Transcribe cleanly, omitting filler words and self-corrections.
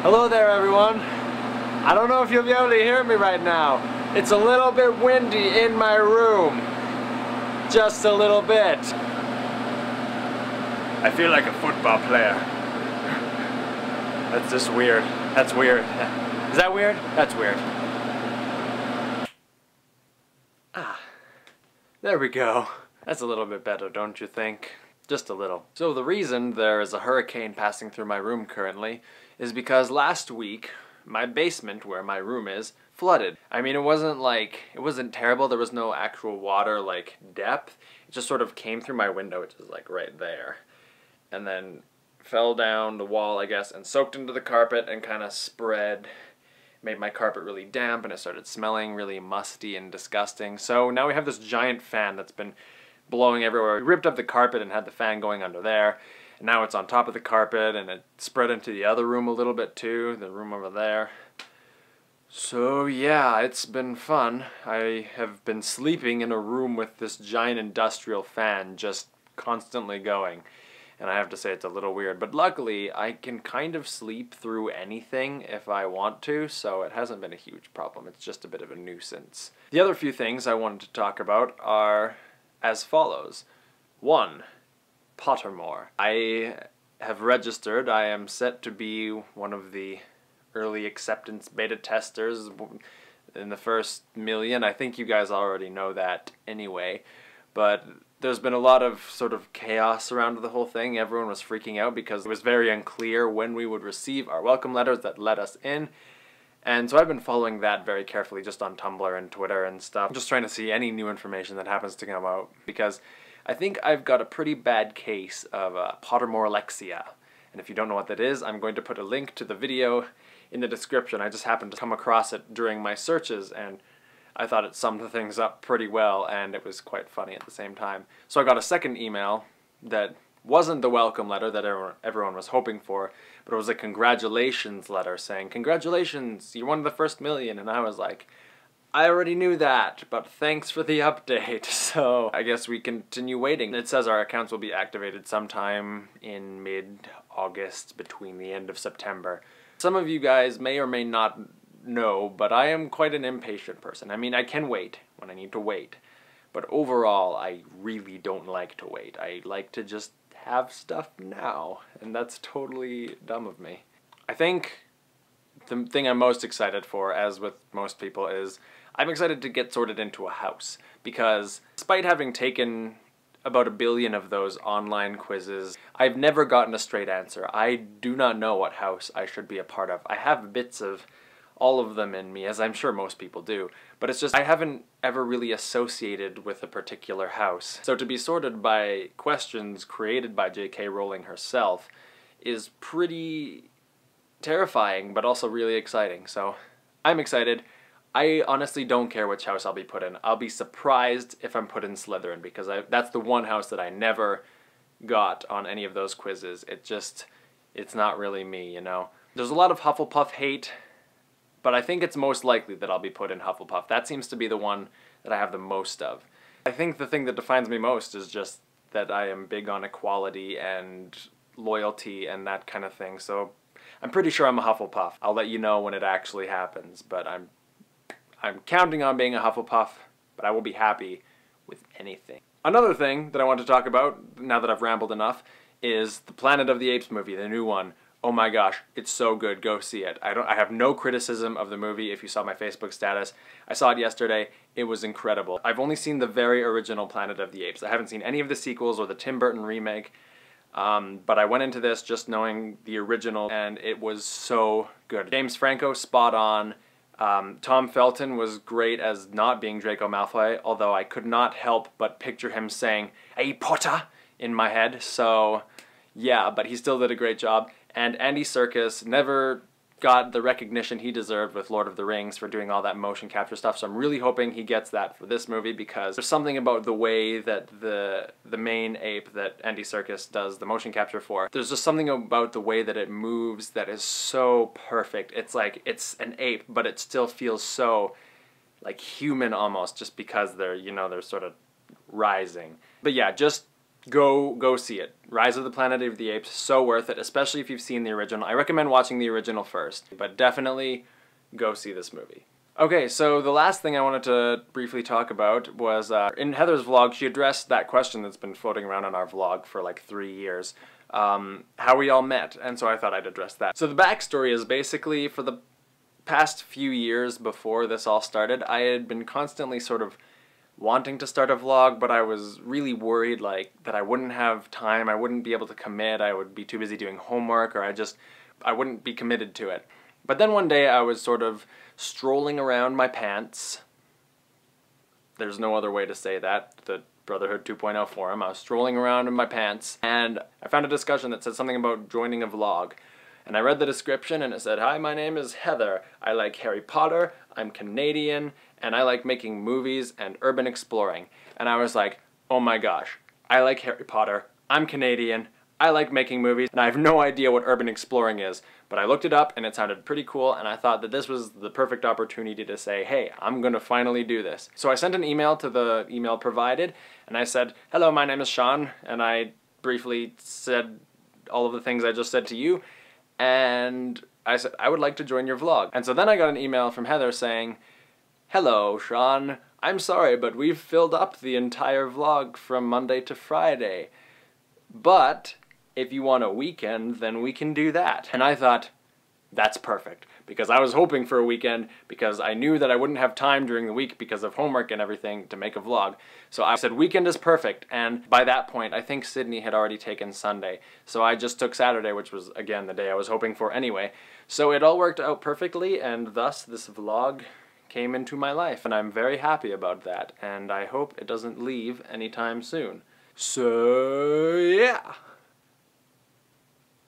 Hello there, everyone. I don't know if you'll be able to hear me right now. It's a little bit windy in my room. Just a little bit. I feel like a football player. That's just weird. That's weird. Is that weird? That's weird. Ah, there we go. That's a little bit better, don't you think? Just a little. So the reason there is a hurricane passing through my room currently is because last week my basement, where my room is, flooded. I mean, it wasn't terrible. There was no actual water like depth. It just sort of came through my window, which is like right there, and then fell down the wall, I guess, and soaked into the carpet and kind of spread. Made my carpet really damp, and it started smelling really musty and disgusting. So now we have this giant fan that's been blowing everywhere. We ripped up the carpet and had the fan going under there, and now it's on top of the carpet, and it spread into the other room a little bit too, the room over there. So yeah, it's been fun. I have been sleeping in a room with this giant industrial fan just constantly going, and I have to say it's a little weird, but luckily I can kind of sleep through anything if I want to, so it hasn't been a huge problem. It's just a bit of a nuisance. The other few things I wanted to talk about are as follows. 1. Pottermore. I have registered. I am set to be one of the early acceptance beta testers in the first million. I think you guys already know that anyway, but there's been a lot of sort of chaos around the whole thing. Everyone was freaking out because it was very unclear when we would receive our welcome letters that let us in. And so I've been following that very carefully just on Tumblr and Twitter and stuff. Just trying to see any new information that happens to come out, because I think I've got a pretty bad case of Pottermorexlia. And if you don't know what that is, I'm going to put a link to the video in the description. I just happened to come across it during my searches, and I thought it summed things up pretty well, and it was quite funny at the same time. So I got a second email that wasn't the welcome letter that everyone was hoping for, but it was a congratulations letter saying, "Congratulations, you're one of the first million." And I was like, I already knew that, but thanks for the update. So I guess we continue waiting. It says our accounts will be activated sometime in mid-August, between the end of September. Some of you guys may or may not know, but I am quite an impatient person. I mean, I can wait when I need to wait, but overall I really don't like to wait. I like to just have stuff now, and that's totally dumb of me. I think the thing I'm most excited for, as with most people, is I'm excited to get sorted into a house, because despite having taken about 1 billion of those online quizzes, I've never gotten a straight answer. I do not know what house I should be a part of. I have bits of all of them in me, as I'm sure most people do, but it's just I haven't ever really associated with a particular house. So to be sorted by questions created by J.K. Rowling herself is pretty terrifying, but also really exciting. So I'm excited. I honestly don't care which house I'll be put in. I'll be surprised if I'm put in Slytherin, because that's the one house that I never got on any of those quizzes. It's not really me, you know. There's a lot of Hufflepuff hate, but I think it's most likely that I'll be put in Hufflepuff. That seems to be the one that I have the most of. I think the thing that defines me most is just that I am big on equality and loyalty and that kind of thing, so I'm pretty sure I'm a Hufflepuff. I'll let you know when it actually happens, but I'm counting on being a Hufflepuff, but I will be happy with anything. Another thing that I want to talk about, now that I've rambled enough, is the Planet of the Apes movie, the new one. Oh my gosh, it's so good. Go see it. I have no criticism of the movie. If you saw my Facebook status, I saw it yesterday. It was incredible. I've only seen the very original Planet of the Apes. I haven't seen any of the sequels or the Tim Burton remake, but I went into this just knowing the original, and it was so good. James Franco, spot on. Tom Felton was great as not being Draco Malfoy, although I could not help but picture him saying, "Hey Potter," in my head, so yeah, but he still did a great job. And Andy Serkis never got the recognition he deserved with Lord of the Rings for doing all that motion capture stuff, so I'm really hoping he gets that for this movie, because there's something about the way that the main ape that Andy Serkis does the motion capture for, there's just something about the way that it moves that is so perfect. It's like, it's an ape, but it still feels so like human almost, just because they're, you know, they're sort of rising. But yeah, just Go see it. Rise of the Planet of the Apes, so worth it, especially if you've seen the original. I recommend watching the original first, but definitely go see this movie. Okay, so the last thing I wanted to briefly talk about was, in Heather's vlog, she addressed that question that's been floating around on our vlog for like 3 years, how we all met, and so I thought I'd address that. So the backstory is basically, for the past few years before this all started, I had been constantly sort of wanting to start a vlog, but I was really worried like that I wouldn't have time, I wouldn't be able to commit, I would be too busy doing homework, or I wouldn't be committed to it. But then one day I was sort of strolling around my pants. There's no other way to say that, the Brotherhood 2.0 forum. I was strolling around in my pants, and I found a discussion that said something about joining a vlog. And I read the description and it said, "Hi, my name is Heather. I like Harry Potter, I'm Canadian, and I like making movies and urban exploring." And I was like, oh my gosh, I like Harry Potter, I'm Canadian, I like making movies, and I have no idea what urban exploring is. But I looked it up and it sounded pretty cool, and I thought that this was the perfect opportunity to say, hey, I'm gonna finally do this. So I sent an email to the email provided, and I said, "Hello, my name is Shawn," and I briefly said all of the things I just said to you, and I said, "I would like to join your vlog." And so then I got an email from Heather saying, "Hello, Shawn. I'm sorry, but we've filled up the entire vlog from Monday to Friday. But if you want a weekend, then we can do that." And I thought, that's perfect, because I was hoping for a weekend, because I knew that I wouldn't have time during the week because of homework and everything to make a vlog. So I said weekend is perfect, and by that point I think Sydney had already taken Sunday. So I just took Saturday, which was again the day I was hoping for anyway. So it all worked out perfectly, and thus this vlog came into my life, and I'm very happy about that, and I hope it doesn't leave anytime soon. So yeah.